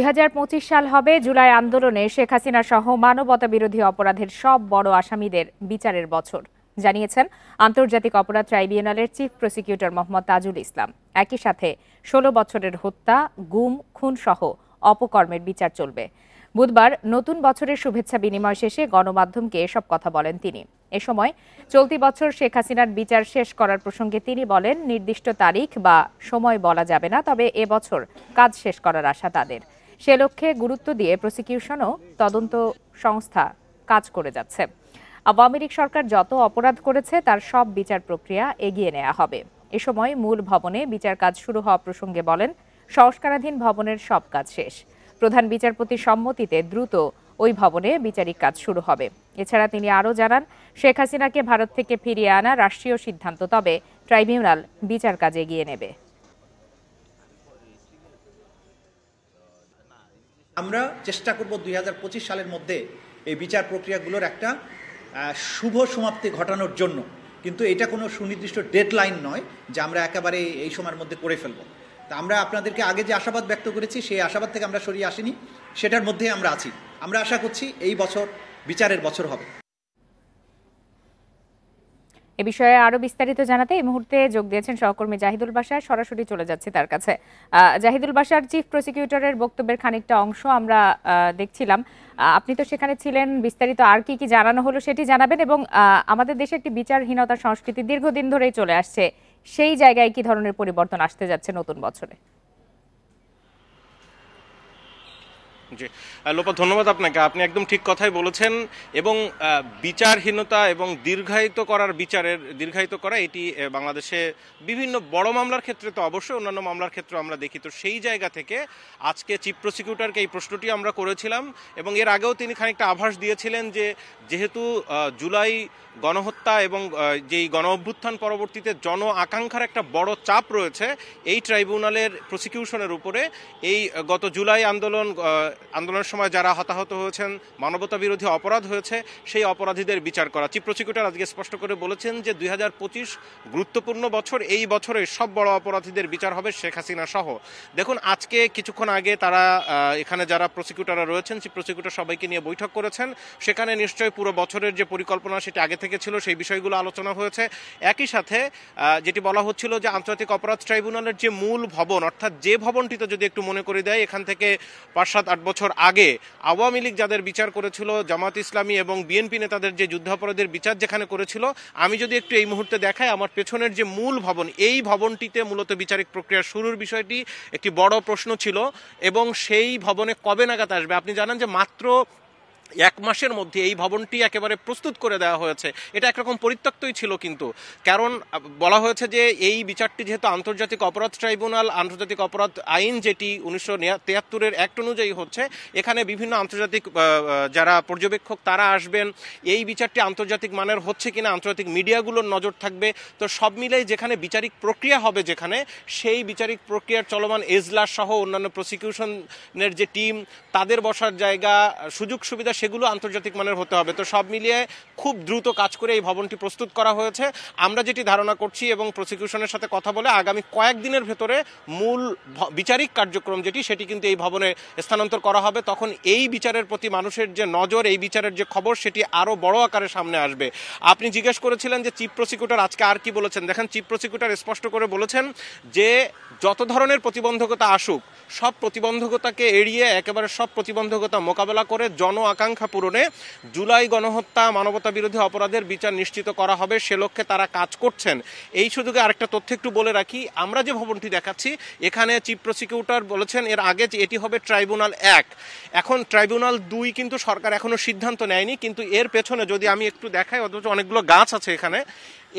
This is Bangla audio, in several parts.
2025 সাল হবে জুলাই আন্দোলনে শেখ হাসিনা সহ মানবতা বিরোধী অপরাধের সব বড় আসামিদের বিচারের বছর, জানিয়েছেন আন্তর্জাতিক অপরাধ ট্রাইব্যুনালের চিফ প্রসিকিউটর মোহাম্মদ তাজুল ইসলাম। একই সাথে 16 বছরের হত্যা, গুম, খুন সহ অপকর্মের বিচার চলবে। বুধবার নতুন বছরের শুভেচ্ছা বিনিময় শেষে গণমাধ্যমকে এসব কথা বলেন তিনি। এ সময় চলতি বছর শেখ হাসিনার বিচার শেষ করার প্রসঙ্গে তিনি বলেন, নির্দিষ্ট তারিখ বা সময় বলা যাবে না, তবে এবছর কাজ শেষ করার আশা তাদের। সে লক্ষ্যে গুরুত্ব দিয়ে প্রসিকিউশন ও তদন্ত সংস্থা কাজ করে যাচ্ছে। আওয়ামী লীগ সরকার যত অপরাধ করেছে তার সব বিচার প্রক্রিয়া এগিয়ে নেওয়া হবে। এ সময় মূল ভবনে বিচার কাজ শুরু হওয়া প্রসঙ্গে বলেন, সংস্কারাধীন ভবনের সব কাজ শেষ। প্রধান বিচারপতির সম্মতিতে দ্রুত ওই ভবনে বিচারিক কাজ শুরু হবে। এছাড়া তিনি আরও জানান, শেখ হাসিনাকে ভারত থেকে ফিরিয়ে আনা রাষ্ট্রীয় সিদ্ধান্ত, তবে ট্রাইব্যুনাল বিচার কাজ এগিয়ে নেবে। আমরা চেষ্টা করব 2025 সালের মধ্যে এই বিচার প্রক্রিয়াগুলোর একটা শুভ সমাপ্তি ঘটানোর জন্য, কিন্তু এটা কোনো সুনির্দিষ্ট ডেডলাইন নয় যে আমরা একেবারে এই সময়ের মধ্যে করে ফেলব। তা আমরা আপনাদেরকে আগে যে আশাবাদ ব্যক্ত করেছি সেই আশাবাদ থেকে আমরা সরিয়ে আসিনি, সেটার মধ্যে আমরা আছি। আমরা আশা করছি এই বছর বিচারের বছর হবে। এ বিষয়ে আরো বিস্তারিত জানাতে এই মুহূর্তে যোগ দিয়েছেন সহকর্মী জাহিদুল বাশার। সরাসরি চলে যাচ্ছে তার কাছে। জাহিদুল বাশার, চিফ প্রসিকিউটরের বক্তব্যের খানিকটা অংশ আমরা দেখছিলাম, আপনি তো সেখানে ছিলেন, বিস্তারিত আর কি কি জানানো হলো সেটি জানাবেন, এবং আমাদের দেশে একটি বিচারহীনতার সংস্কৃতি দীর্ঘদিন ধরেই চলে আসছে, সেই জায়গায় কি ধরনের পরিবর্তন আসতে যাচ্ছে নতুন বছরে? জি লোপা, ধন্যবাদ আপনাকে। আপনি একদম ঠিক কথাই বলেছেন, এবং বিচারহীনতা এবং দীর্ঘায়িত করা এটি বাংলাদেশে বিভিন্ন বড় মামলার ক্ষেত্রে তো অবশ্যই, অন্যান্য মামলার ক্ষেত্রে আমরা দেখি। তো সেই জায়গা থেকে আজকে চিফ প্রসিকিউটরকে এই প্রশ্নটি আমরা করেছিলাম, এবং এর আগেও তিনি খানিকটা আভাস দিয়েছিলেন যে যেহেতু জুলাই গণহত্যা এবং যেই গণ অভ্যুত্থান পরবর্তীতে জন আকাঙ্ক্ষার একটা বড় চাপ রয়েছে এই ট্রাইব্যুনালের প্রসিকিউশনের উপরে, এই গত জুলাই আন্দোলনের সময় যারা হতাহত হয়েছেন, মানবতা বিরোধী অপরাধ হয়েছে, সেই অপরাধীদের বিচার করা। চিফ প্রসিকিউটর আজকে স্পষ্ট করে বলেছেন যে 2025 গুরুত্বপূর্ণ বছর, এই বছরে সব বড় অপরাধীদের বিচার হবে শেখ হাসিনা সহ। দেখুন, আজকে কিছুক্ষণ আগে তারা এখানে যারা প্রসিকিউটররা রয়েছেন, চিফ প্রসিকিউটর সবাইকে নিয়ে বৈঠক করেছেন। সেখানে নিশ্চয়ই পুরো বছরের যে পরিকল্পনা সেটি আগে থেকে ছিল, সেই বিষয়গুলো আলোচনা হয়েছে। একই সাথে যেটি বলা হচ্ছিল যে আন্তর্জাতিক অপরাধ ট্রাইব্যুনালের যে মূল ভবন, অর্থাৎ যে ভবনটিতে যদি একটু মনে করে দেয়, এখান থেকে 5-7-8 বছর আগে আওয়ামী লীগ যাদের বিচার করেছিল, জামাত ইসলামী এবং বিএনপি নেতাদের যে যুদ্ধাপরাধের বিচার যেখানে করেছিল, আমি যদি একটু এই মুহূর্তে দেখাই, আমার পেছনের যে মূল ভবন, এই ভবনটিতে মূলত বিচারিক প্রক্রিয়া শুরুর বিষয়টি একটি বড় প্রশ্ন ছিল, এবং সেই ভবনে কবে নাগাদ আসবে? আপনি জানেন যে মাত্র 1 মাসের মধ্যে এই ভবনটি একেবারে প্রস্তুত করে দেওয়া হয়েছে। এটা একরকম পরিত্যক্তই ছিল, কিন্তু কারণ বলা হয়েছে যে এই বিচারটি যেহেতু আন্তর্জাতিক অপরাধ ট্রাইব্যুনাল, আন্তর্জাতিক অপরাধ আইন যেটি 1973-এর অ্যাক্ট অনুযায়ী হচ্ছে, এখানে বিভিন্ন আন্তর্জাতিক যারা পর্যবেক্ষক তারা আসবেন, এই বিচারটি আন্তর্জাতিক মানের হচ্ছে কিনা আন্তর্জাতিক মিডিয়াগুলোর নজর থাকবে। তো সব মিলেই যেখানে বিচারিক প্রক্রিয়া হবে, যেখানে সেই বিচারিক প্রক্রিয়ার চলমান এজলাস সহ অন্যান্য প্রসিকিউশনের যে টিম, তাদের বসার জায়গা, সুযোগ সুবিধা, সেগুলো আন্তর্জাতিক মানের হতে হবে। তো সব মিলিয়ে খুব দ্রুত কাজ করে এই ভবনটি প্রস্তুত করা হয়েছে। আমরা যেটি ধারণা করছি এবং প্রসিকিউশনের সাথে কথা বলে আগামী কয়েকদিনের ভেতরে মূল বিচারিক কার্যক্রম সেটি কিন্তু এই ভবনে স্থানান্তর করা হবে। তখন এই বিচারের প্রতি মানুষের যে নজর, এই বিচারের যে খবর, সেটি আরও বড় আকারে সামনে আসবে। আপনি জিজ্ঞেস করেছিলেন যে চিফ প্রসিকিউটর আজকে আর কি বলেছেন। দেখেন, চিফ প্রসিকিউটর স্পষ্ট করে বলেছেন যে যত ধরনের প্রতিবন্ধকতা আসুক, সব প্রতিবন্ধকতাকে এড়িয়ে, একেবারে সব প্রতিবন্ধকতা মোকাবেলা করে জন আকাঙ্ক্ষা পূরণে জুলাই গণহত্যা, মানবতা বিরোধী অপরাধের বিচার নিশ্চিত করা হবে, সে লক্ষ্যে তারা কাজ করছেন। এই সুযোগে আরেকটা তথ্য একটু বলে রাখি, আমরা যে ভবনটি দেখাচ্ছি, এখানে চিফ প্রসিকিউটর বলেছেন এর আগে যে এটি হবে ট্রাইব্যুনাল 1। এখন ট্রাইব্যুনাল 2 কিন্তু সরকার এখনো সিদ্ধান্ত নেয়নি, কিন্তু এর পেছনে যদি আমি একটু দেখাই, অথচ অনেকগুলো গাছ আছে এখানে,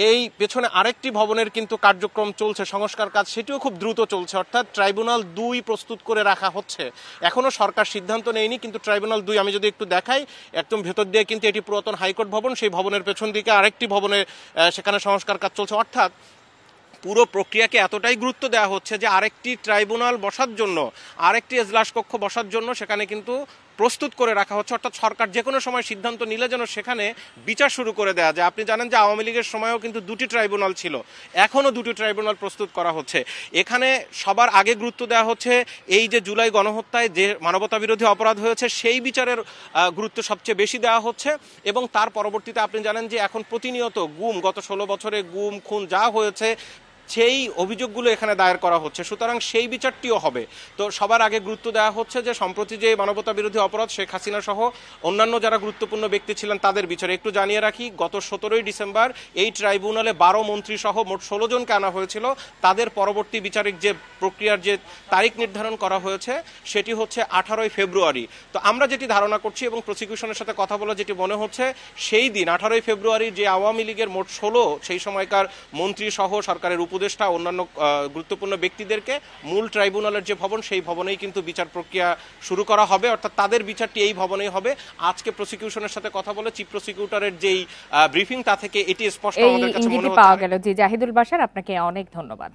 এই পেছনে আরেকটি ভবনের কিন্তু কার্যক্রম চলছে, সংস্কার কাজ, সেটিও খুব দ্রুত চলছে। অর্থাৎ ট্রাইব্যুনাল 2 প্রস্তুত করে রাখা হচ্ছে, এখনো সরকার সিদ্ধান্ত নেয়নি। কিন্তু ট্রাইব্যুনাল 2 আমি যদি একটু দেখাই, একদম ভেতর দিয়ে কিন্তু এটি পুরাতন হাইকোর্ট ভবন, সেই ভবনের পেছন দিকে আরেকটি ভবনে সেখানে সংস্কার কাজ চলছে। অর্থাৎ পুরো প্রক্রিয়াকে এতটাই গুরুত্ব দেওয়া হচ্ছে যে আরেকটি ট্রাইব্যুনাল বসার জন্য, আরেকটি এজলাস কক্ষ বসার জন্য সেখানে কিন্তু প্রস্তুত করে রাখা হচ্ছে, অর্থাৎ সরকার যে কোনো সময় সিদ্ধান্ত নিলে যেন সেখানে বিচার শুরু করে দেওয়া যায়। আপনি জানেন যে আওয়ামী লীগের সময়ও কিন্তু দুটি ট্রাইব্যুনাল ছিল, এখনও দুটি ট্রাইব্যুনাল প্রস্তুত করা হচ্ছে। এখানে সবার আগে গুরুত্ব দেওয়া হচ্ছে এই যে জুলাই গণহত্যায় যে মানবতা বিরোধী অপরাধ হয়েছে সেই বিচারের গুরুত্ব সবচেয়ে বেশি দেওয়া হচ্ছে। এবং তার পরবর্তীতে আপনি জানেন যে এখন প্রতিনিয়ত গুম, গত 16 বছরে গুম খুন যা হয়েছে সেই অভিযোগগুলো এখানে দায়ের করা হচ্ছে, সুতরাং সেই বিচারটিও হবে। তো সবার আগে গুরুত্ব দেওয়া হচ্ছে যে সম্প্রতি যে মানবতা বিরোধী অপরাধ শেখ হাসিনা সহ অন্যান্য যারা গুরুত্বপূর্ণ ব্যক্তি ছিলেন তাদের বিচারে। একটু জানিয়ে রাখি, গত 17ই ডিসেম্বর এই ট্রাইব্যুনালে 12 মন্ত্রী সহ মোট 16 জনকে আনা হয়েছিল। তাদের পরবর্তী বিচারিক যে প্রক্রিয়ার যে তারিখ নির্ধারণ করা হয়েছে সেটি হচ্ছে 18ই ফেব্রুয়ারি। তো আমরা যেটি ধারণা করছি এবং প্রসিকিউশনের সাথে কথা বলে যেটি মনে হচ্ছে, সেই দিন 18ই ফেব্রুয়ারি যে আওয়ামী লীগের মোট 16 সেই সময়কার মন্ত্রী সহ সরকারের উপদেষ্টা অন্যান্য গুরুত্বপূর্ণ ব্যক্তিদেরকে মূল ট্রাইব্যুনালের যে ভবন সেই ভবনেই কিন্তু বিচার প্রক্রিয়া শুরু করা হবে, অর্থাৎ তাদের বিচারটি এই ভবনেই হবে। আজকে প্রসিকিউশনের সাথে কথা বলে চিফ প্রসিকিউটরের যেই ব্রিফিং তা থেকে এটি স্পষ্ট আমাদের কাছে মনে হচ্ছে। পাওয়া গেল। জি জাহিদুল বাশার, আপনাকে অনেক ধন্যবাদ।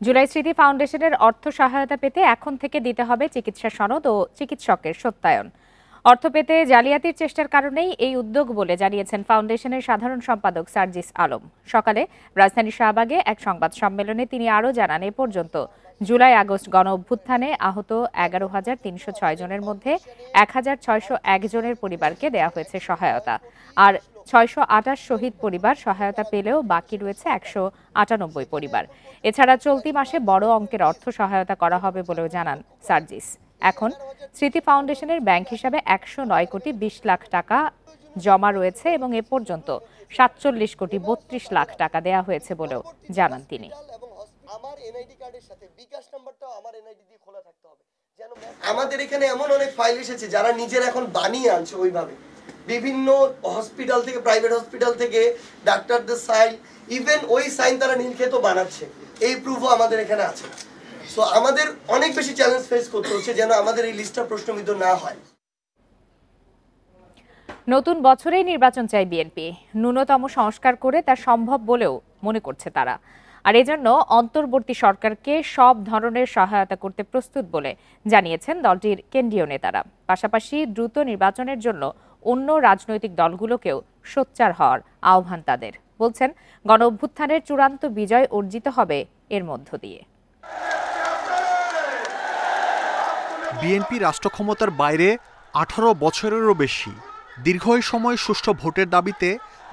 জুলাই স্মৃতি ফাউন্ডেশনের অর্থ সহায়তা পেতে এখন থেকে দিতে হবে চিকিৎসা সনদ ও চিকিৎসকের সত্যায়ন। অর্থ পেতে জালিয়াতির চেষ্টার কারণেই এই উদ্যোগ বলে জানিয়েছেন ফাউন্ডেশনের সাধারণ সম্পাদক সার্জিস আলম। সকালে রাজধানী শাহবাগে এক সংবাদ সম্মেলনে তিনি আরও জানান, এ পর্যন্ত জুলাই আগস্ট গণ অভ্যুত্থানে আহত 11,306 জনের মধ্যে 1,601 জনের পরিবারকে দেয়া হয়েছে সহায়তা। আর 628 শহীদ পরিবার সহায়তা পেলেও বাকি রয়েছে 198 পরিবার। এছাড়া চলতি মাসে বড় অঙ্কের অর্থ সহায়তা করা হবে বলেও জানান সার্জিস। এখন স্মৃতি ফাউন্ডেশনের ব্যাংক হিসাবে 109 কোটি 20 লাখ টাকা জমা রয়েছে এবং এ পর্যন্ত 47 কোটি 32 লাখ টাকা দেয়া হয়েছে বলেও জানান তিনি। আমার এনআইডি কার্ডের সাথে বিকাশ নাম্বারটাও আমার এনআইডি দিয়ে খোলা থাকতে হবে। আমাদের এখানে এমন অনেক ফাইল এসেছে যারা নিজের এখন বানিয়ে আনছে ওইভাবে, বিভিন্ন হসপিটাল থেকে, প্রাইভেট হসপিটাল থেকে ডাক্তারদের সাইন, ইভেন ওই সাইন তারা নীলক্ষেত বানাচ্ছে, এই প্রুফও আমাদের এখানে আছে। সো আমাদের অনেক বেশি চ্যালেঞ্জ ফেস করতে হচ্ছে যেন আমাদের এই লিস্টটা প্রশ্নবিদ্ধ না হয়। নতুন বছরেই নির্বাচন চাই বিএনপি, ন্যূনতম সংস্কার করে তা সম্ভব বলেও মনে করছে তারা। আর এজন্য অন্তর্বর্তী সরকারকে সব ধরনের সহায়তা করতে প্রস্তুত বলে জানিয়েছেন দলটির কেন্দ্রীয় নেতারা। পাশাপাশি দ্রুত নির্বাচনের জন্য অন্য রাজনৈতিক দলগুলোকেও সোচ্চার হওয়ার আহ্বান তাদের। বলছেন, গণ অভ্যুত্থানের চূড়ান্ত বিজয় অর্জিত হবে এর মধ্য দিয়ে। বিএনপি রাষ্ট্র ক্ষমতার বাইরে 18 বছরেরও বেশি দীর্ঘ সময় সুষ্ঠু ভোটের দাবিতে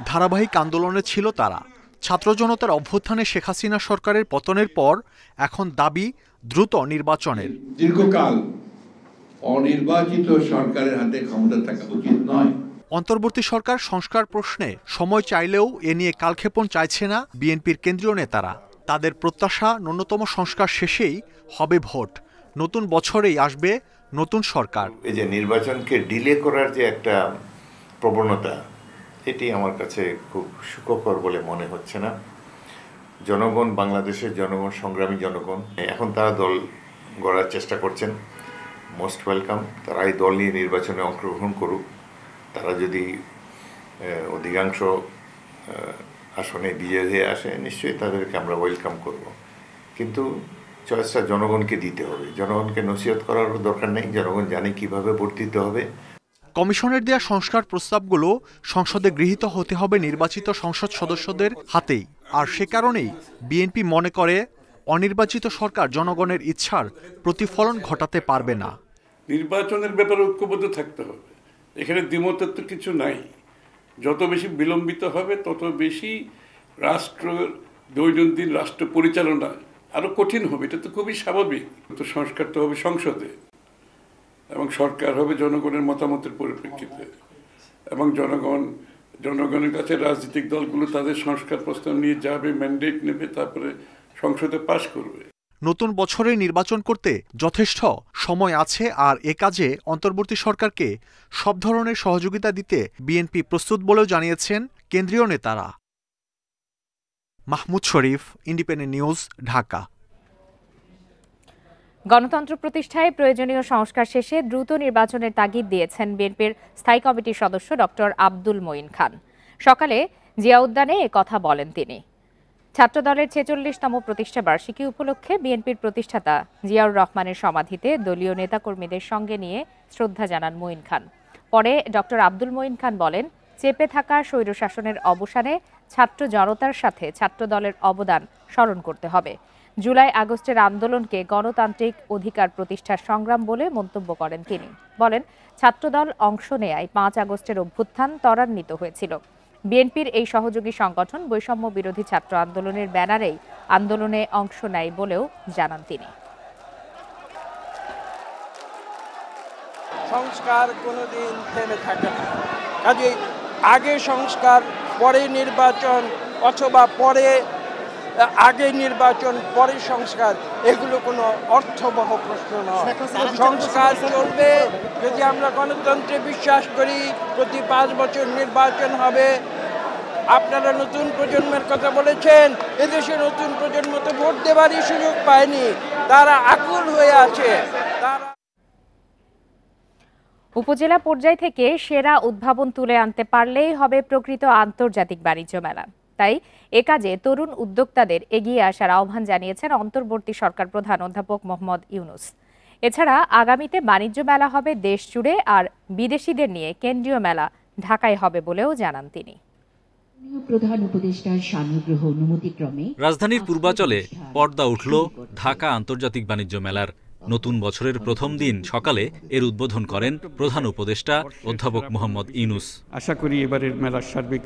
ধারাবাহিক আন্দোলনে ছিল তারা। ছাত্র জনতার অভ্যুত্থানে শেখ হাসিনা সরকারের পতনের পর এখন দাবি দ্রুত নির্বাচনের। দীর্ঘকাল অনির্বাচিত সরকারের হাতে ক্ষমতা থাকা উচিত নয়। অন্তর্বর্তী সরকার সংস্কার প্রশ্নে সময় চাইলেও এ নিয়ে কালক্ষেপণ চাইছে না বিএনপির কেন্দ্রীয় নেতারা। তাদের প্রত্যাশা, ন্যূনতম সংস্কার শেষেই হবে ভোট, নতুন বছরেই আসবে নতুন সরকার। এই যে নির্বাচনকে ডিলে করার যে একটা প্রবণতা, এটি আমার কাছে খুব সুখকর বলে মনে হচ্ছে না। জনগণ, বাংলাদেশের জনগণ, সংগ্রামী জনগণ, এখন তারা দল গড়ার চেষ্টা করছেন। মোস্ট ওয়েলকাম, তারা এই দল নিয়ে নির্বাচনে অংশগ্রহণ করুক। তারা যদি অধিকাংশ আসনে বিজয় হয়ে আসে, নিশ্চয়ই তাদেরকে আমরা ওয়েলকাম করব। কিন্তু চয়েসটা জনগণকে দিতে হবে। জনগণকে নসিহত করার দরকার নেই, জনগণ জানে কিভাবে ভোট দিতে হবে। কমিশনের দেয়া সংস্কার প্রস্তাবগুলো সংসদে গৃহীত হতে হবে নির্বাচিত সংসদ সদস্যদের হাতেই। আর সে কারণেই বিএনপি মনে করে অনির্বাচিত সরকার জনগণের ইচ্ছার প্রতিফলন ঘটাতে পারবে না। নির্বাচনের ব্যাপারে ঐক্যবদ্ধ থাকতে হবে, এখানে দ্বিমতের তো কিছু নাই। যত বেশি বিলম্বিত হবে তত বেশি রাষ্ট্রের দৈনন্দিন রাষ্ট্র পরিচালনা আরো কঠিন হবে, এটা তো খুবই স্বাভাবিক। তো সংস্কার তো হবে সংসদে, এবং সরকার হবে জনগণের মতামতের পরিপ্রেক্ষিতে, এবং জনগণের কাছে রাজনৈতিক দলগুলো তাদের সংস্কার প্রস্তাব নিয়ে যাবে, ম্যান্ডেট নেবে, তারপরে সংসদে পাশ করবে। নতুন বছরে নির্বাচন করতে যথেষ্ট সময় আছে, আর এ কাজে অন্তর্বর্তী সরকারকে সব ধরনের সহযোগিতা দিতে বিএনপি প্রস্তুত বলেও জানিয়েছেন কেন্দ্রীয় নেতারা। মাহমুদ শরীফ, ইন্ডিপেন্ডেন্ট নিউজ, ঢাকা। গণতন্ত্র প্রতিষ্ঠায় প্রয়োজনীয় সংস্কার শেষে দ্রুত নির্বাচনের তাগিদ দিয়েছেন বিএনপির স্থায়ী কমিটির সদস্য ডক্টর আব্দুল মঈন খান। সকালে জিয়া উদ্যানে কথা বলেন তিনি। ছাত্রদলের ৪৬তম প্রতিষ্ঠা বার্ষিকী উপলক্ষে বিএনপির প্রতিষ্ঠাতা জিয়াউর রহমানের সমাধিতে দলীয় নেতাকর্মীদের সঙ্গে নিয়ে শ্রদ্ধা জানান মঈন খান। পরে ডক্টর আব্দুল মঈন খান বলেন, চেপে থাকা স্বৈরশাসনের অবসানে ছাত্র জনতার সাথে ছাত্রদলের অবদান স্মরণ করতে হবে। জুলাই আগস্টের আন্দোলনকে গণতান্ত্রিক অধিকার প্রতিষ্ঠার সংগ্রাম বলে মন্তব্য করেন তিনি। বলেন, ছাত্রদল অংশ নেয়ায় ৫ আগস্টের অভ্যুত্থান ত্বরান্বিত হয়েছিল। বিএনপির এই সহযোগী সংগঠন বৈষম্য বিরোধী ছাত্র আন্দোলনের ব্যানারেই আন্দোলনে অংশ নেয় বলেও জানান তিনি। সংস্কার কোনোদিন থেমে থাকে না, কাজেই আগে সংস্কার পরে নির্বাচন অথবা আগে নির্বাচন পরে সংস্কার, এগুলো কোনো অর্থবহ প্রশ্ন নয়। সংস্কার চলবে যদি আমরা গণতন্ত্রে বিশ্বাস করি। প্রতি 5 বছর নির্বাচন হবে। আপনারা নতুন প্রজন্মের কথা বলেছেন, এদেশে নতুন প্রজন্ম তো ভোট দেবারই সুযোগ পায়নি, তারা আকুল হয়ে আছে। উপজেলা পর্যায় থেকে সেরা উদ্ভাবন তুলে আনতে পারলেই হবে প্রকৃত আন্তর্জাতিক বাণিজ্য মেলা। তাই এ কাজে তরুণ উদ্যোক্তাদের এগিয়ে আসার আহ্বান জানিয়েছেন অন্তর্বর্তী সরকার প্রধান অধ্যাপক মোহাম্মদ ইউনুস। এছাড়া আগামীতে বাণিজ্য মেলা হবে দেশ জুড়ে, আর বিদেশিদের নিয়ে কেন্দ্রীয় মেলা ঢাকায় হবে বলেও জানান তিনি। প্রধান উপদেষ্টার সান্নিধ্য অনুমতিক্রমে রাজধানীর পূর্বাচলে পর্দা উঠল ঢাকা আন্তর্জাতিক বাণিজ্য মেলার। নতুন বছরের প্রথম দিন সকালে এর উদ্বোধন করেন প্রধান উপদেষ্টা অধ্যাপক মোহাম্মদ ইউনুস। আশা করি এবারের মেলার সার্বিক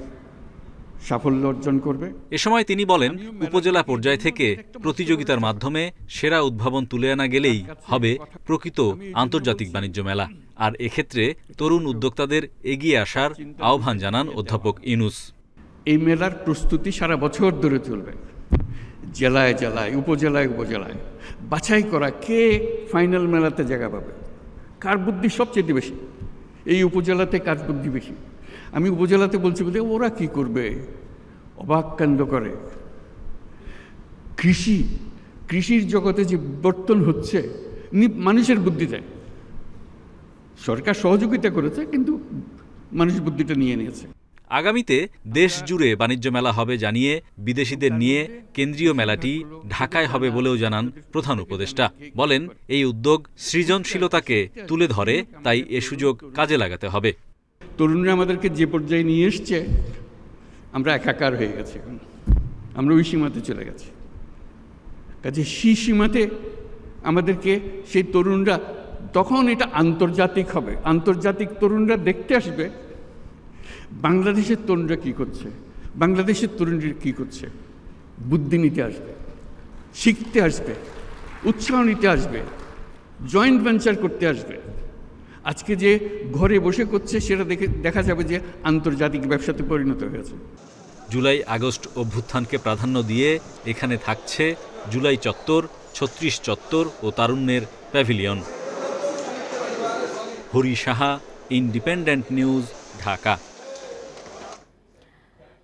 সাফল্য অর্জন করবে। এ সময় তিনি বলেন, উপজেলা পর্যায় থেকে প্রতিযোগিতার মাধ্যমে সেরা উদ্ভাবন তুলে আনা গেলেই হবে প্রকৃত আন্তর্জাতিক বাণিজ্য মেলা। আর এক্ষেত্রে তরুণ উদ্যোক্তাদের এগিয়ে আসার আহ্বান জানান অধ্যাপক ইউনুস। এই মেলার প্রস্তুতি সারা বছর ধরে চলবে। জেলায় জেলায়, উপজেলায় উপজেলায় বাছাই করা কে ফাইনাল মেলাতে জায়গা পাবে, কার বুদ্ধি সবচেয়ে বেশি, এই উপজেলাতে কার বুদ্ধি বেশি। আমি উপজেলাতে বলছি বলতে ওরা কি করবে, অবাক কাণ্ড করে। কৃষির জগতে যে বিবর্তন হচ্ছে মানুষের বুদ্ধিতে, সরকার সহযোগিতা করেছে কিন্তু মানুষ বুদ্ধিটা নিয়ে নিয়েছে। আগামীতে দেশ জুড়ে বাণিজ্য মেলা হবে জানিয়ে বিদেশিদের নিয়ে কেন্দ্রীয় মেলাটি ঢাকায় হবে বলেও জানান প্রধান উপদেষ্টা। বলেন, এই উদ্যোগ সৃজনশীলতাকে তুলে ধরে, তাই এ সুযোগ কাজে লাগাতে হবে। তরুণরা আমাদেরকে যে পর্যায়ে নিয়ে এসছে, আমরা একাকার হয়ে গেছি, আমরা ওই সীমাতে চলে গেছি। কাজে সেই সীমাতে আমাদেরকে সেই তরুণরা, তখন এটা আন্তর্জাতিক হবে। আন্তর্জাতিক তরুণরা দেখতে আসবে বাংলাদেশের তরুণরা কী করছে, বাংলাদেশের তরুণরা কী করছে, বুদ্ধি নিতে আসবে, শিখতে আসবে, উৎসাহ নিতে আসবে, জয়েন্ট ভেঞ্চার করতে আসবে। আজকে যে ঘরে বসে করছে সেটা দেখা যাবে যে আন্তর্জাতিক ব্যবসাতে পরিণত হয়েছে। জুলাই আগস্ট অভ্যুত্থানকে প্রাধান্য দিয়ে এখানে থাকছে জুলাই চত্বর, ৩৬ চত্বর ও তারুণ্যের pavilion. Hari Saha, independent news, Dhaka.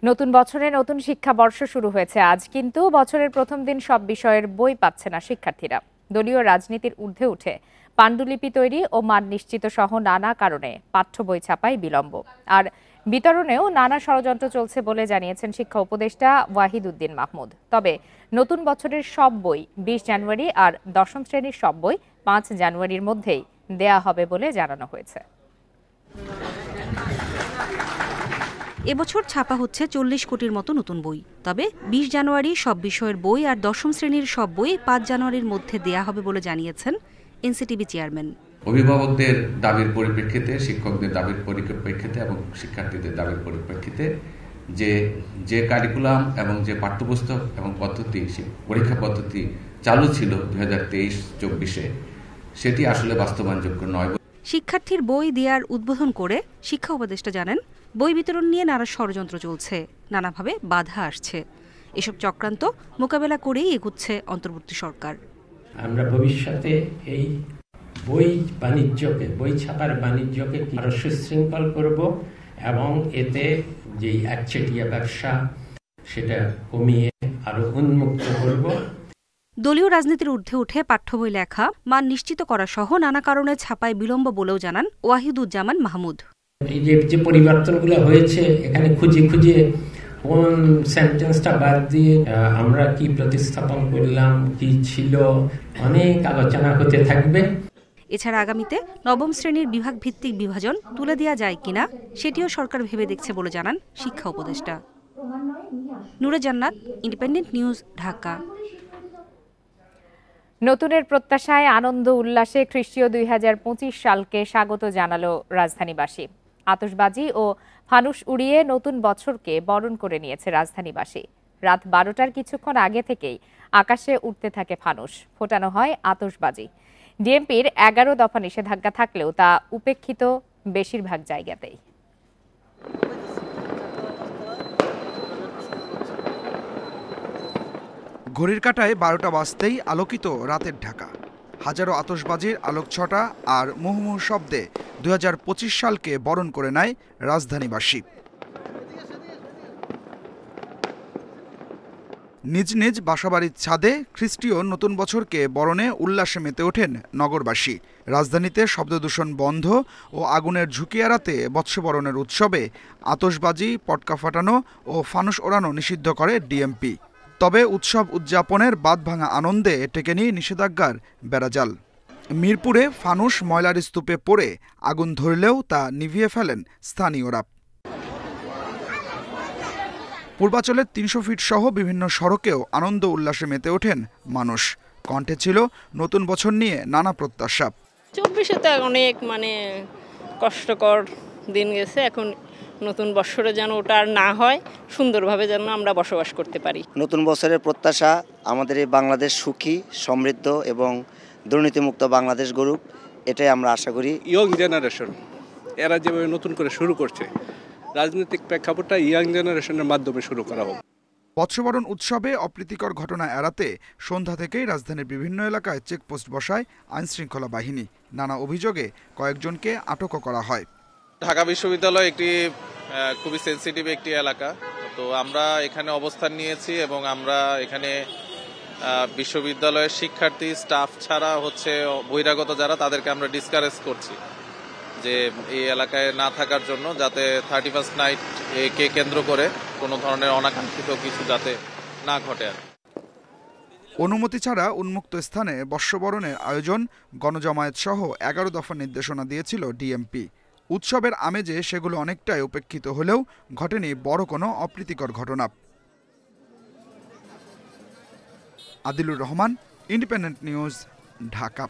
নতুন বছরে নতুন শিক্ষাবর্ষ শুরু হয়েছে আজ, কিন্তু বছরের প্রথম দিন সব বিষয়ের বই পাচ্ছে না শিক্ষার্থীরা। দলীয় রাজনীতির ঊর্ধ্বে উঠে পাণ্ডুলিপি তৈরি ও মান নিশ্চিত সহ নানা কারণে পাঠ্য বই ছাপায় বিলম্ব, আর বিতরণেও নানা ষড়যন্ত্র চলছে বলে জানিয়েছেন শিক্ষা উপদেষ্টা ওয়াহিদ উদ্দিন মাহমুদ। তবে নতুন বছরের সব বই ২০ জানুয়ারি আর দশম শ্রেণীর সব বই ৫ জানুয়ারির মধ্যেই দেয়া হবে বলে জানানো হয়েছে। এবছর ছাপা হচ্ছে ৪০ কোটির মতো নতুন বই। তবে ২০ জানুয়ারি সব বিষয়ের বই আর দশম শ্রেণীর সব বই ৫ জানুয়ারির মধ্যে দেয়া হবে বলে জানিয়েছেন এনসিটিবি চেয়ারম্যান। অভিভাবকদের দাবির পরিপ্রেক্ষিতে, শিক্ষকদের দাবির পরিপ্রেক্ষিতে এবং শিক্ষার্থীদের দাবির পরিপ্রেক্ষিতে যে কারিকুলাম এবং যে পাঠ্যপুস্তক এবং পদ্ধতি, পরীক্ষা পদ্ধতি চালু ছিল 2023-24-এ, সেটি আসলে বাস্তবায়নযোগ্য নয়। শিক্ষার্থীর বই দেওয়ার উদ্বোধন করে শিক্ষা উপদেষ্টা জানান, বই বিতরণ নিয়ে নানা ষড়যন্ত্র চলছে, নানাভাবে বাধা আসছে। এসব চক্রান্ত মোকাবেলা করেই এগুচ্ছে অন্তর্বর্তী সরকার। আমরা ভবিষ্যতে এই বই বাণিজ্যকে, বই ছাপার বাণিজ্যকে আরো সুশৃঙ্খল করব এবং এতে যে একচেটিয়া ব্যবসা সেটা কমিয়ে আরো উন্মুক্ত করব। দলীয় রাজনীতির ঊর্ধ্বে উঠে পাঠ্য বই লেখা, মান নিশ্চিত করা সহ নানা কারণে ছাপায় বিলম্ব বলেও জানান ওয়াহিদুজ্জামান মাহমুদ। এই যে পরিবর্তনগুলো হয়েছে, এখানে খুঁজে খুঁজে কোন সেন্টেন্সটা বাদ দিয়ে আমরা কি প্রতিস্থাপন করলাম, কি ছিল, অনেক আলোচনা হতে থাকবে। এছাড়া আগামীতে নবম শ্রেণীর বিভাগ ভিত্তিক বিভাজন তুলে দেওয়া যায় কিনা সেটিও সরকার ভেবে দেখছে বলে জানান শিক্ষা উপদেষ্টা। নূরে জান্নাত, ইন্ডিপেন্ডেন্ট নিউজ, ঢাকা। নতুনের প্রত্যাশায় আনন্দ উল্লাসে খ্রিস্টীয় 2025 সালকে স্বাগত জানালো রাজধানীবাসী। আতশবাজি ও ফানুস উড়িয়ে নতুন বছরকে বরণ করে নিয়েছে রাজধানীবাসী। রাত 12টার কিছুক্ষণ আগে থেকেই আকাশে উঠতে থাকে ফানুস, ফোটানো হয় আতশবাজি। ডিএমপির 11 দফা নিষেধাজ্ঞা থাকলেও তা উপেক্ষিত বেশিরভাগ জায়গাতেই। ঘড়ির কাঁটায় 12টা বাজতেই আলোকিত রাতের ঢাকা। হাজারো আতশবাজির আলোকছটা আর মুহুর্মুহু শব্দে 2025 সালকে বরণ করে নেয় রাজধানীবাসী। নিজ নিজ বাসাবাড়ির ছাদে খ্রিস্টীয় নতুন বছরকে বরণে উল্লাসে মেতে ওঠেন নগরবাসী। রাজধানীতে শব্দদূষণ বন্ধ ও আগুনের ঝুঁকি এড়াতে বর্ষবরণের উৎসবে আতশবাজি, পটকা ফাটানো ও ফানুস ওড়ানো নিষিদ্ধ করে ডিএমপি। তবে উৎসব উদযাপনের বাঁধভাঙা আনন্দে টেকেনি নিষেধাজ্ঞার বেড়াজাল। মিরপুরে ফানুস ময়লার স্তূপে পড়ে আগুন ধরলেও তা নিভিয়ে ফেলেন স্থানীয়রা। পূর্বাচলের 300 ফিট সহ বিভিন্ন সড়কেও আনন্দ উল্লাসে মেতে ওঠেন মানুষ। কণ্ঠে ছিল নতুন বছর নিয়ে নানা প্রত্যাশা। 24-এ অনেক কষ্টকর দিন গেছে, এখন নতুন বছরে যেন ওটা আর না হয়, সুন্দরভাবে যেন আমরা বসবাস করতে পারি। নতুন বছরের প্রত্যাশা আমাদের এই বাংলাদেশ সুখী, সমৃদ্ধ এবং দুর্নীতিমুক্ত বাংলাদেশ গড়ুক, এটাই আমরা আশা করি। ইয়ং জেনারেশন এরা যেভাবে নতুন করে শুরু করছে, রাজনৈতিক প্রেক্ষাপটটা ইয়াং জেনারেশনের মাধ্যমে শুরু করা হোক। বর্ষবরণ উৎসবে অপ্রীতিকর ঘটনা এড়াতে সন্ধ্যা থেকেই রাজধানীর বিভিন্ন এলাকায় চেকপোস্ট বসায় আইনশৃঙ্খলা বাহিনী। নানা অভিযোগে কয়েকজনকে আটকও করা হয়। ঢাকা বিশ্ববিদ্যালয় একটি খুবই সেন্সিটিভ একটি এলাকা, তো আমরা এখানে অবস্থান নিয়েছি এবং আমরা এখানে বিশ্ববিদ্যালয়ের শিক্ষার্থী, স্টাফ ছাড়া বহিরাগত যারা, তাদেরকে আমরা ডিসকারেজ করছি যে এই এলাকায় না থাকার জন্য, যাতে 31st নাইট কে কেন্দ্র করে কোনো ধরনের অনাকাঙ্ক্ষিত কিছু যাতে না ঘটে। অনুমতি ছাড়া উন্মুক্ত স্থানে বর্ষবরণের আয়োজন, গণজমায়েত সহ 11 দফা নির্দেশনা দিয়েছিল ডিএমপি। উৎসবের আমেজে সেগুলো অনেকটাই উপেক্ষিত হলেও ঘটেনি বড় কোনো অপ্রীতিকর ঘটনা। Adilur Rahman, independent news, Dhaka.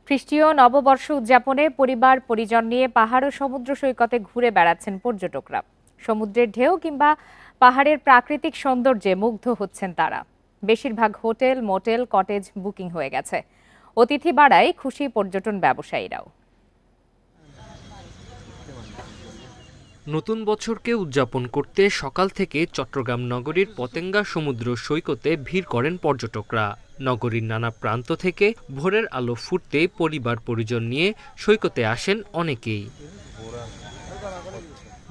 খ্রিস্টীয় নববর্ষ উদযাপনে পরিবার পরিজন নিয়ে পাহাড় ও সমুদ্র সৈকতে ঘুরে বেড়াচ্ছেন পর্যটকরা। সমুদ্রের ঢেউ কিংবা পাহাড়ের প্রাকৃতিক সৌন্দর্যে মুগ্ধ হচ্ছেন তারা। বেশিরভাগ হোটেল, মোটেল, কটেজ বুকিং হয়ে গেছে। অতিথি বাড়ায় খুশি পর্যটন ব্যবসায়ীরাও। নতুন বছরকে উদযাপন করতে সকাল থেকে চট্টগ্রাম নগরীর পতেঙ্গা সমুদ্র সৈকতে ভিড় করেন পর্যটকরা। নগরীর নানা প্রান্ত থেকে ভোরের আলো ফুটতে পরিবার পরিজন নিয়ে সৈকতে আসেন অনেকেই।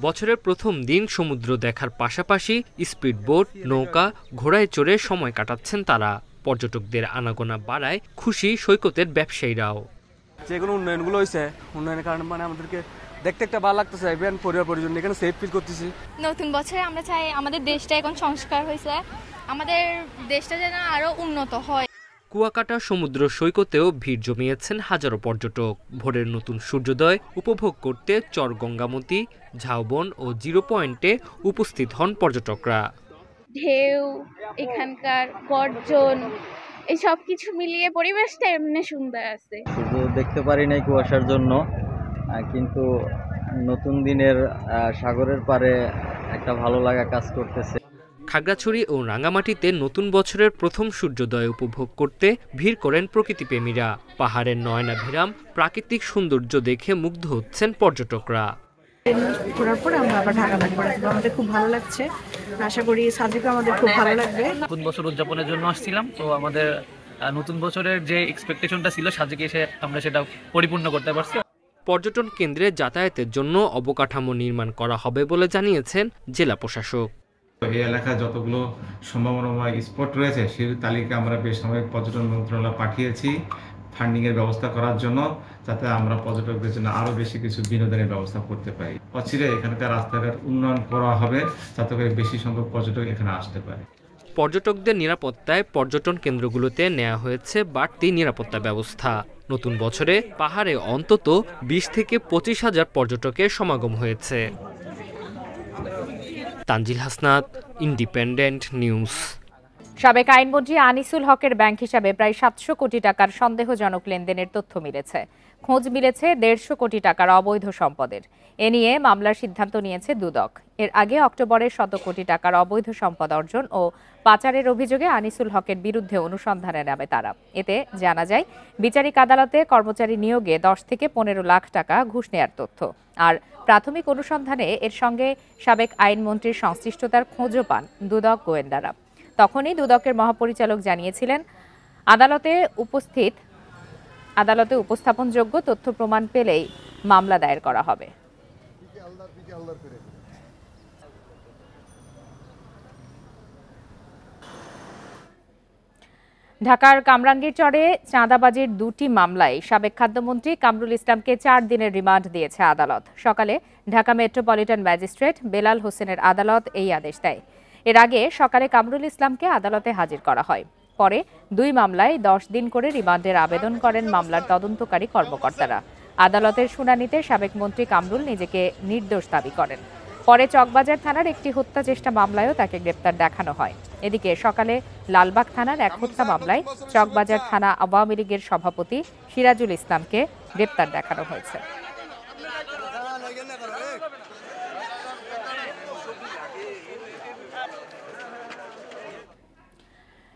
বছরের প্রথম দিন সমুদ্র দেখার পাশাপাশি স্পিডবোট, নৌকা, ঘোড়ায় চড়ে সময় কাটাচ্ছেন তারা। পর্যটকদের আনাগোনা বাড়ায় খুশি সৈকতের ব্যবসায়ীরাও। যেগুলো উন্নয়নগুলো হয়েছে, উন্নয়নের কারণে আমাদেরকে দেখতে একটা ভালো লাগতেছে, পরিবার পরিজন এখানে সেফ ফিল করতেছি। নতুন বছরে আমরা চাই আমাদের দেশটা এখন সংস্কার হয়েছে, আমাদের দেশটা যেন আরো উন্নত হয়। কুয়াকাটা সমুদ্র সৈকতেও ভিড় জমিয়েছেন হাজারো পর্যটক। ভোরের নতুন সূর্যোদয় উপভোগ করতে চর গঙ্গামতি, ঝাউবন ও জিরো পয়েন্টে উপস্থিত হন পর্যটকরা। ঢেউ, এখানকার গর্জন, এই সব কিছু মিলিয়ে পরিবেশটা এমনি সুন্দর আছে। শুধু দেখতে পারি নাই কুয়াশার জন্য, কিন্তু নতুন দিনের সাগরের পারে একটা ভালো লাগা কাজ করতেছে। খাগড়াছড়ি ও রাঙ্গামাটিতে নতুন বছরের প্রথম সূর্যোদয় উপভোগ করতে ভিড় করেন প্রকৃতিপ্রেমীরা। পাহাড়ের নয়নাভিরাম প্রাকৃতিক সৌন্দর্য দেখে মুগ্ধ হচ্ছেন পর্যটকরা। ঘোরার পর আমরা আবার ঢাকা ব্যাক করে আসবো, আমাদের খুব ভালো লাগছে। আশা করি সাজেকেও আমাদের খুব ভালো লাগবে। নতুন বছর উদযাপনের জন্য আসছিলাম, তো আমাদের নতুন বছরের যে এক্সপেকটেশনটা ছিল সাজেকে এসে আমরা সেটা পরিপূর্ণ করতে পারছি। পর্যটন কেন্দ্রে যাতায়াতের জন্য অবকাঠামো নির্মাণ করা হবে বলে জানিয়েছেন জেলা প্রশাসক। এই এলাকায় যতগুলো সম্ভাবনাময় স্পট রয়েছে সেই তালিকা আমরা বেসামরিক পর্যটন মন্ত্রণালয় পাঠিয়েছি। ফান্ডিংয়ের ব্যবস্থা করার জন্য, যাতে আমরা পর্যটকদের জন্য আরও বেশি কিছু বিনোদনের ব্যবস্থা করতে পারি। অচিরে এখানকার রাস্তাঘাট উন্নয়ন করা হবে, যাতে করে বেশি সংখ্যক পর্যটক এখানে আসতে পারে। পর্যটকদের নিরাপত্তায় পর্যটন কেন্দ্রগুলোতে নেওয়া হয়েছে বাড়তি নিরাপত্তা ব্যবস্থা। নতুন বছরে পাহাড়ে অন্তত 20 থেকে 25,000 পর্যটকের সমাগম হয়েছে। Tanzil Hasnat, independent news. সাবেক আইনমন্ত্রী আনিসুল হকের ব্যাংক হিসাবে প্রায় 700 কোটি টাকার সন্দেহজনক লেনদেনের তথ্য মিলেছে। খোঁজ মিলেছে 150 কোটি টাকার অবৈধ সম্পদের। এ নিয়ে মামলার সিদ্ধান্ত নিয়েছে দুদক। এর আগে অক্টোবরে 100 কোটি টাকার অবৈধ সম্পদ অর্জন ও পাচারের অভিযোগে আনিসুল হকের বিরুদ্ধে অনুসন্ধানে নামে তারা। এতে জানা যায় বিচারিক আদালতে কর্মচারী নিয়োগে 10 থেকে 15 লাখ টাকা ঘুষ নেয়ার তথ্য। আর প্রাথমিক অনুসন্ধানে এর সঙ্গে সাবেক আইনমন্ত্রীর সংশ্লিষ্টতার খোঁজও পান দুদক গোয়েন্দারা। তখনই দুদকের মহাপরিচালক জানিয়েছিলেন আদালতে উপস্থাপনযোগ্য তথ্য প্রমাণ পেলেই মামলা দায়ের করা হবে। ঢাকার কামরাঙ্গীরচরে চাঁদাবাজির 2টি মামলায় সাবেক খাদ্যমন্ত্রী কামরুল ইসলামকে 4 দিনের রিমান্ড দিয়েছে আদালত। সকালে ঢাকা মেট্রোপলিটন ম্যাজিস্ট্রেট বেলাল হোসেনের আদালত এই আদেশ দেয়। এর আগে সকালে কামরুল ইসলামকে আদালতে হাজির করা হয়। পরে 2 মামলায় 10 দিন করে রিমান্ডের আবেদন করেন মামলার তদন্তকারী কর্মকর্তারা। আদালতের শুনানিতে সাবেক মন্ত্রী কামরুল নিজেকে নির্দোষ দাবি করেন। পরে চকবাজার থানার একটি হত্যা চেষ্টা মামলায়ও তাকে গ্রেপ্তার দেখানো হয়। এদিকে সকালে লালবাগ থানার এক হত্যা মামলায় চকবাজার থানা আওয়ামী লীগের সভাপতি সিরাজুল ইসলামকে গ্রেপ্তার দেখানো হয়েছে।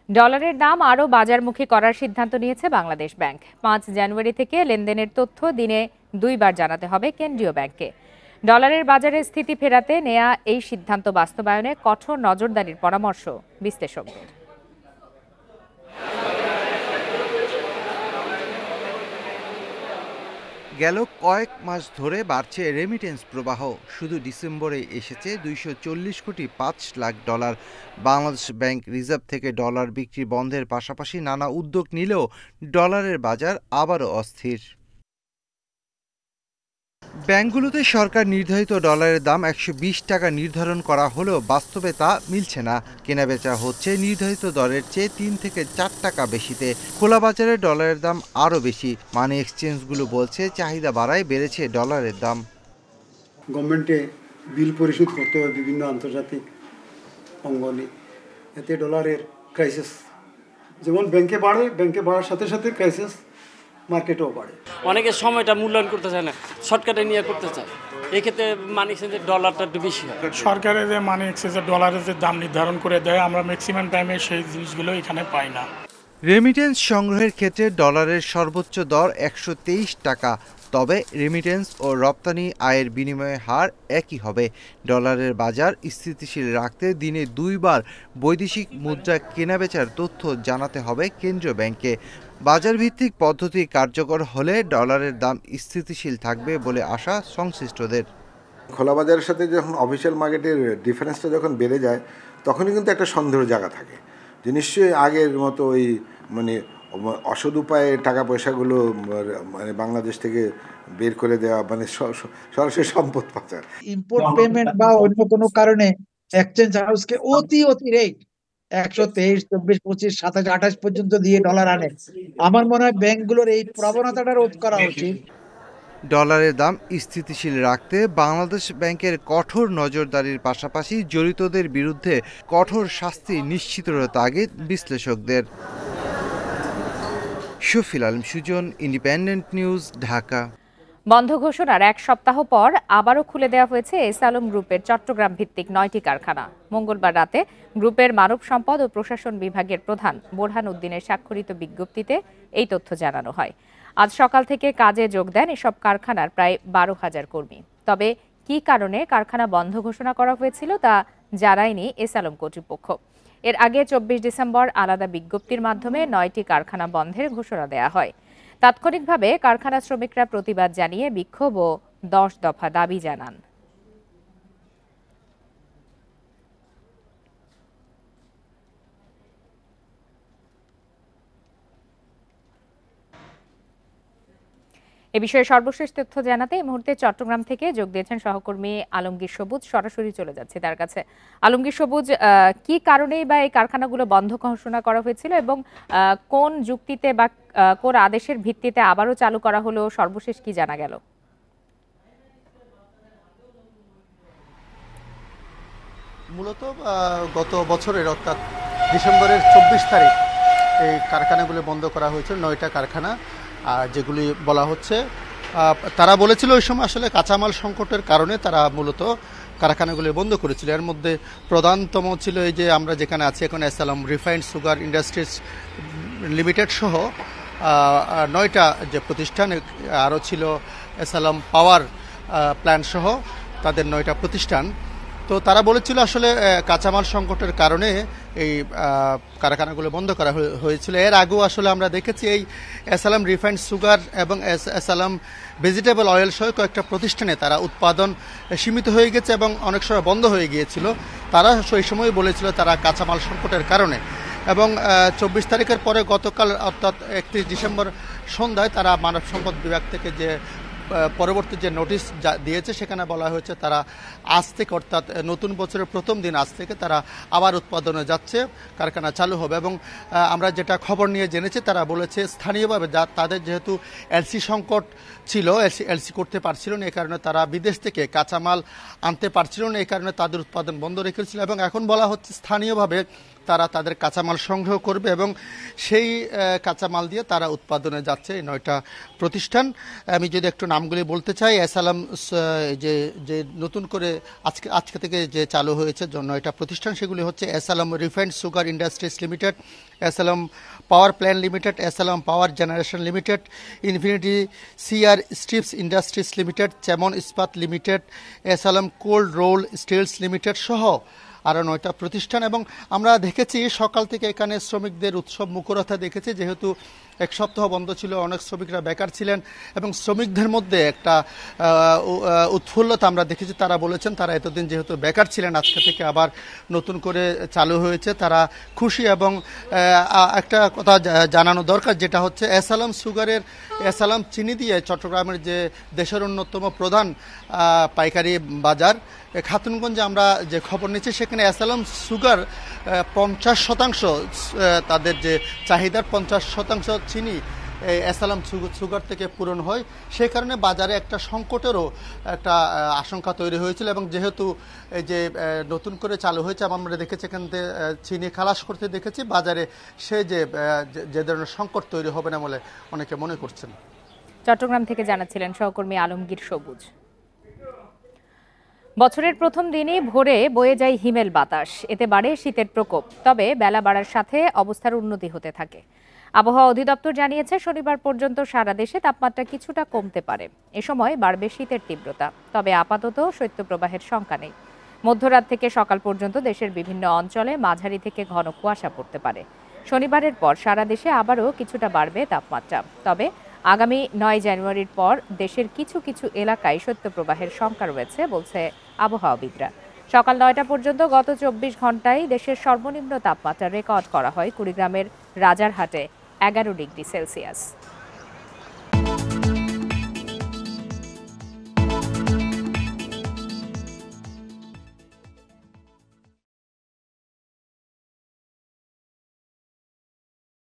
ডলারের দাম আরও বাজারমুখী করার সিদ্ধান্ত নিয়েছে বাংলাদেশ ব্যাংক। 5 জানুয়ারি থেকে লেনদেনের তথ্য দিনে 2 বার জানাতে হবে কেন্দ্রীয় ব্যাংককে। ডলারের বাজারের স্থিতি ফেরাতে নেয়া এই সিদ্ধান্ত বাস্তবায়নে কঠোর নজরদারির পরামর্শ বিশ্লেষকদের। গেল কয়েক মাস ধরে বাড়ছে রেমিটেন্স প্রবাহ। শুধু ডিসেম্বরে এসেছে 240 কোটি 5 lakh dollar. Bangladesh bank reserve থেকে ডলার বিক্রি বন্ধের পাশাপাশি নানা উদ্যোগ নিলেও ডলারের বাজার আবারও অস্থির। ব্যাংকগুলোতে সরকার নির্ধারিত ডলারের দাম 120 টাকা নির্ধারণ করা হলেও বাস্তবে তা মিলছে না। কেনাবেচা হচ্ছে নির্ধারিত দরের চেয়ে 3 থেকে 4 টাকা বেশিতে। খোলা বাজারে ডলারের দাম আরও বেশি। মানি এক্সচেঞ্জগুলো বলছে চাহিদা বাড়ায় বেড়েছে ডলারের দাম। গভর্নমেন্টে বিল পরিশোধ করতে হবে বিভিন্ন আন্তর্জাতিক অঙ্গনে, এতে ডলারের ক্রাইসিস যেমন ব্যাংকে বাড়ে, ব্যাংকে বাড়ার সাথে সাথে ক্রাইসিস মার্কেটেও বাড়ে। অনেকে সময়টা মূল্যায়ন করতে চায় না, শর্টকাটে নিয়ে করতে চায়। এক্ষেত্রে মানি এক্সচেঞ্জের ডলারটা একটু বেশি হয়। সরকারের যে মানি এক্সচেঞ্জের ডলারের যে দাম নির্ধারণ করে দেয়, আমরা ম্যাক্সিমাম টাইমে সেই জিনিসগুলো এখানে পাই না। রেমিটেন্স সংগ্রহের ক্ষেত্রে ডলারের সর্বোচ্চ দর 123 টাকা। তবে রেমিটেন্স ও রপ্তানি আয়ের বিনিময় হার একই হবে। ডলারের বাজার স্থিতিশীল রাখতে দিনে 2 বার বৈদেশিক মুদ্রা কেনাবেচার তথ্য জানাতে হবে কেন্দ্রীয় ব্যাংকে। বাজার ভিত্তিক পদ্ধতি কার্যকর হলে ডলারের দাম স্থিতিশীল থাকবে বলে আশা সংশ্লিষ্টদের। খোলা বাজারের সাথে যখন অফিসিয়াল মার্কেটের ডিফারেন্সটা যখন বেড়ে যায়, তখনই কিন্তু একটা সন্দেহের জায়গা থাকে যে নিশ্চয়ই আগের মতো ওই অসৎ উপায়ে টাকা পয়সাগুলো বাংলাদেশ থেকে বের করে দেওয়া, সরাসরি সম্পদ পাচার। ইম্পোর্ট পেমেন্ট বা অন্য কোনো কারণে এক্সচেঞ্জ হাউসকে অতি রেট 123, 24, 25, 27, 28 পর্যন্ত দিয়ে ডলার আনে। আমার মনে হয় ব্যাংকগুলোর এই প্রবণতাটা রোধ করা উচিত। ডলারের দাম স্থিতিশীল রাখতে বাংলাদেশ ব্যাংকের কঠোর নজরদারির পাশাপাশি জড়িতদের বিরুদ্ধে কঠোর শাস্তি নিশ্চিতের তাগিদ বিশ্লেষকদের। Shafil Alam Sujon, independent news, Dhaka. বন্ধ ঘোষণার 1 সপ্তাহ পর আবারও খুলে দেওয়া হয়েছে এস আলম গ্রুপের চট্টগ্রাম ভিত্তিক 9টি কারখানা। মঙ্গলবার রাতে গ্রুপের মানব সম্পদ ও প্রশাসন বিভাগের প্রধান বোরহান উদ্দিনের স্বাক্ষরিত বিজ্ঞপ্তিতে এই তথ্য জানানো হয়। আজ সকাল থেকে কাজে যোগ দেন এসব কারখানার প্রায় 12,000 কর্মী। তবে কী কারণে কারখানা বন্ধ ঘোষণা করা হয়েছিল তা জানায়নি এস আলম কর্তৃপক্ষ। এর আগে 24 ডিসেম্বর আলাদা বিজ্ঞপ্তির মাধ্যমে 9টি কারখানা বন্ধের ঘোষণা দেওয়া হয়। তাৎক্ষণিকভাবে কারখানা শ্রমিকরা প্রতিবাদ জানিয়ে বিক্ষোভ ও 10 দফা দাবি জানান। এ বিষয়ে সর্বশেষ তথ্য জানাতে এই মুহূর্তে চট্টগ্রাম থেকে যোগ দিয়েছেন সহকর্মী আলমগীর সবুজ। সরাসরি চলে যাচ্ছে তার কাছে। আলমগীর সবুজ, কি কারণেই বা এই কারখানাগুলো বন্ধ ঘোষণা করা হয়েছিল এবং কোন যুক্তিতে বা কোন আদেশের ভিত্তিতে আবারও চালু করা হলো, সর্বশেষ কি জানা গেল? মূলত গত বছরের অর্থাৎ ডিসেম্বরের 24 তারিখ এই কারখানাগুলো বন্ধ করা হয়েছিল, 9টা কারখানা, যেগুলি বলা হচ্ছে তারা বলেছিল ওই সময় আসলে কাঁচামাল সংকটের কারণে তারা মূলত কারখানাগুলি বন্ধ করেছিল। এর মধ্যে প্রধানতম ছিল এই যে আমরা যেখানে আছি এখন SLM refined sugar industries limited সহ 9টা যে প্রতিষ্ঠান, আরও ছিল এসএলএম পাওয়ার প্ল্যান্ট সহ তাদের 9টা প্রতিষ্ঠান। তো তারা বলেছিল আসলে কাঁচামাল সংকটের কারণে এই কারখানাগুলো বন্ধ করা হয়েছিল। এর আগেও আসলে আমরা দেখেছি এই এসএলএম রিফাইন্ড সুগার এবং এসএলএম ভেজিটেবল অয়েল সহ কয়েকটা প্রতিষ্ঠানে তারা উৎপাদন সীমিত হয়ে গেছে এবং অনেক সময় বন্ধ হয়ে গিয়েছিল। তারা সেই সময় বলেছিল তারা কাঁচামাল সংকটের কারণে। এবং 24 তারিখের পরে গতকাল অর্থাৎ 31 ডিসেম্বর সন্ধ্যায় তারা মানব সম্পদ বিভাগ থেকে যে পরবর্তী যে নোটিশ দিয়েছে সেখানে বলা হয়েছে তারা আজ থেকে অর্থাৎ নতুন বছরের প্রথম দিন আজ থেকে তারা আবার উৎপাদনে যাচ্ছে, কারখানা চালু হবে। এবং আমরা যেটা খবর নিয়ে জেনেছি তারা বলেছে স্থানীয়ভাবে তাদের যেহেতু এলসি সংকট ছিল, এলসি করতে পারছিল না, এই কারণে তারা বিদেশ থেকে কাঁচামাল আনতে পারছিল না, এই কারণে তাদের উৎপাদন বন্ধ রেখেছিল। এবং এখন বলা হচ্ছে স্থানীয়ভাবে তারা তাদের কাঁচামাল সংগ্রহ করবে এবং সেই কাঁচামাল দিয়ে তারা উৎপাদনে যাচ্ছে এই 9টা প্রতিষ্ঠান। আমি যদি একটু নামগুলি বলতে চাই, এসএলএম যে নতুন করে আজকে থেকে যে চালু হয়েছে 9টা প্রতিষ্ঠান সেগুলি হচ্ছে SLM refined sugar industries limited, SLM power plant limited, SLM power generation limited, infinity CR strips industries limited, Chemon Ispat limited, SLM cold roll steels limited সহ আরও 9টা প্রতিষ্ঠান। এবং আমরা দেখেছি সকাল থেকে এখানে শ্রমিকদের উৎসব মুখরতা দেখেছি, যেহেতু এক সপ্তাহ বন্ধ ছিল, অনেক শ্রমিকরা বেকার ছিলেন এবং শ্রমিকদের মধ্যে একটা উৎফুল্লতা আমরা দেখেছি। তারা বলেছেন তারা এতদিন যেহেতু বেকার ছিলেন আজকে থেকে আবার নতুন করে চালু হয়েছে, তারা খুশি। এবং একটা কথা জানানো দরকার, যেটা হচ্ছে এসএলএম সুগারের এসএলএম চিনি দিয়ে চট্টগ্রামের যে দেশের অন্যতম প্রধান পাইকারি বাজার খাতুনগঞ্জে আমরা যে খবর নিচ্ছি সেখানে এসএলএম সুগার 50% তাদের যে চাহিদার 50% চিনি এসএলএম সুগার থেকে পূরণ হয়। সেই কারণে বাজারে একটা সংকটেরও একটা আশঙ্কা তৈরি হয়েছিল। এবং যেহেতু এই যে নতুন করে চালু হয়েছে আমরা দেখেছি এখান থেকে চিনি খালাস করতে দেখেছি বাজারে, সে যে ধরনের সংকট তৈরি হবে না বলে অনেকে মনে করছেন। চট্টগ্রাম থেকে জানাচ্ছিলেন সহকর্মী আলমগীর সবুজ। বছরের প্রথম দিনই ভোরে বয়ে যায় হিমেল বাতাস, এতে বাড়ে শীতের প্রকোপ। তবে বেলা বাড়ার সাথে অবস্থার উন্নতি হতে থাকে। আবহাওয়া অধিদপ্তর জানিয়েছে শনিবার পর্যন্ত সারা দেশে তাপমাত্রা কিছুটা কমতে পারে। এ সময় বাড়বে শীতের তীব্রতা, তবে আপাতত শৈত্যপ্রবাহের শঙ্কা নেই। মধ্যরাত থেকে সকাল পর্যন্ত দেশের বিভিন্ন অঞ্চলে মাঝারি থেকে ঘন কুয়াশা পড়তে পারে। শনিবারের পর সারা দেশে আবারও কিছুটা বাড়বে তাপমাত্রা, তবে আগামী 9 জানুয়ারির পর দেশের কিছু কিছু এলাকায় শৈত্যপ্রবাহের শঙ্কা রয়েছে বলছে আবহাওয়াবিদরা। সকাল 9টা পর্যন্ত গত 24 ঘন্টায় দেশের সর্বনিম্ন তাপমাত্রা রেকর্ড করা হয় কুড়িগ্রামের রাজারহাটে 11 ডিগ্রি সেলসিয়াস।